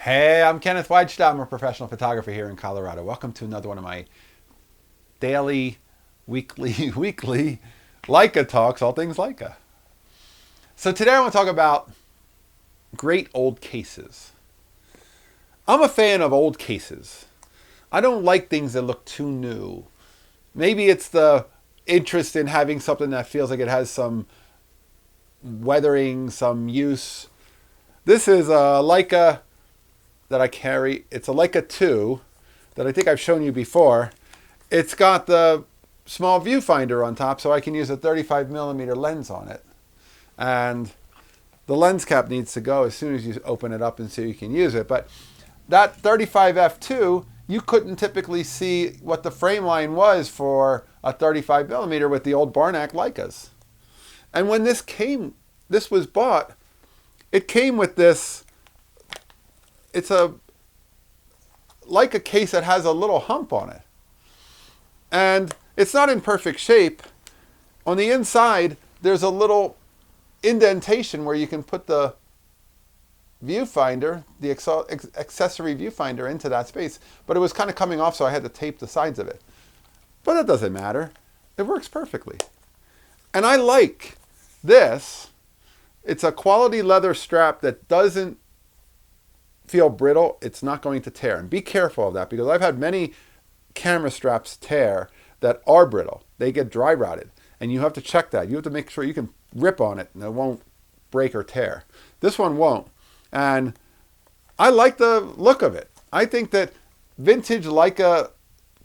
Hey, I'm Kenneth Wajda. I'm a professional photographer here in Colorado. Welcome to another one of my daily, weekly Leica talks, all things Leica. So today I want to talk about great old cases. I'm a fan of old cases. I don't like things that look too new. Maybe it's the interest in having something that feels like it has some weathering, some use. This is a Leica that I carry. It's a Leica 2 that I think I've shown you before. It's got the small viewfinder on top, so I can use a 35mm lens on it. And the lens cap needs to go as soon as you open it up and so you can use it. But that 35 f2, you couldn't typically see what the frame line was for a 35mm with the old Barnack Leicas. And when this was bought, it came with this. It's a Leica case that has a little hump on it. And it's not in perfect shape. On the inside, there's a little indentation where you can put the viewfinder, the accessory viewfinder, into that space. But it was kind of coming off, so I had to tape the sides of it. But that doesn't matter. It works perfectly. And I like this. It's a quality leather strap that doesn't feel brittle. It's not going to tear. And be careful of that, because I've had many camera straps tear that are brittle. They get dry rotted, and you have to check that. You have to make sure you can rip on it and it won't break or tear. This one won't. And I like the look of it. I think that vintage Leica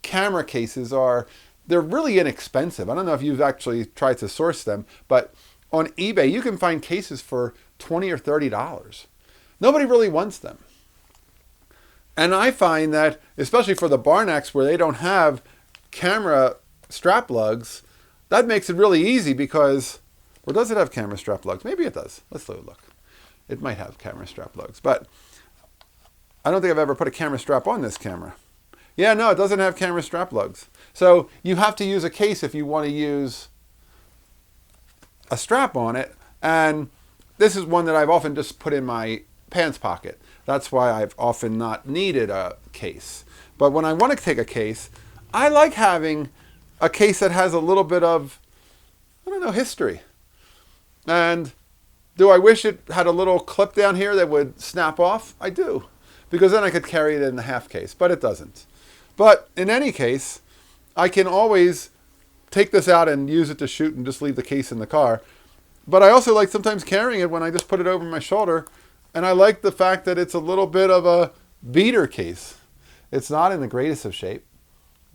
camera cases they're really inexpensive. I don't know if you've actually tried to source them, but on eBay you can find cases for $20 or $30. Nobody really wants them. And I find that, especially for the Barnacks where they don't have camera strap lugs, that makes it really easy because, or does it have camera strap lugs? Maybe it does. Let's look. It might have camera strap lugs, but I don't think I've ever put a camera strap on this camera. Yeah, no, it doesn't have camera strap lugs. So you have to use a case if you want to use a strap on it. And this is one that I've often just put in my pants pocket. That's why I've often not needed a case. But when I want to take a case, I like having a case that has a little bit of, history. And do I wish it had a little clip down here that would snap off? I do. Because then I could carry it in the half case, but it doesn't. But in any case, I can always take this out and use it to shoot and just leave the case in the car. But I also like sometimes carrying it when I just put it over my shoulder. And I like the fact that it's a little bit of a beater case. It's not in the greatest of shape,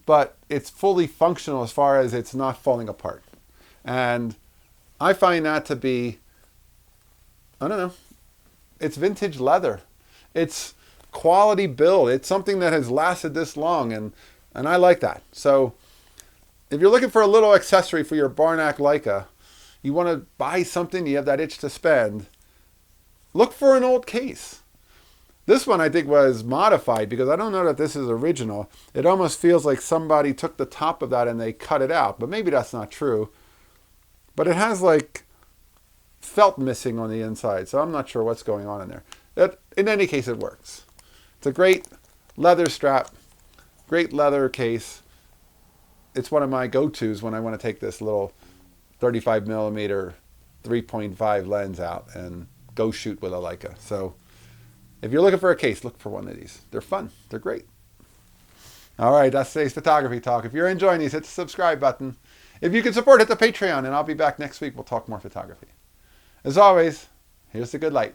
but it's fully functional as far as it's not falling apart. And I find that to be, it's vintage leather. It's quality build. It's something that has lasted this long, and I like that. So if you're looking for a little accessory for your Barnack Leica, you want to buy something, you have that itch to spend, look for an old case. This one I think was modified because I don't know that this is original. It almost feels like somebody took the top of that and they cut it out, but maybe that's not true. But it has like felt missing on the inside, so I'm not sure what's going on in there. In any case, it works. It's a great leather strap, great leather case. It's one of my go-tos when I want to take this little 35mm 3.5 lens out and go shoot with a Leica. So if you're looking for a case, look for one of these. They're fun. They're great. All right, that's today's photography talk. If you're enjoying these, hit the subscribe button. If you can support, hit the Patreon, and I'll be back next week. We'll talk more photography. As always, here's the good light.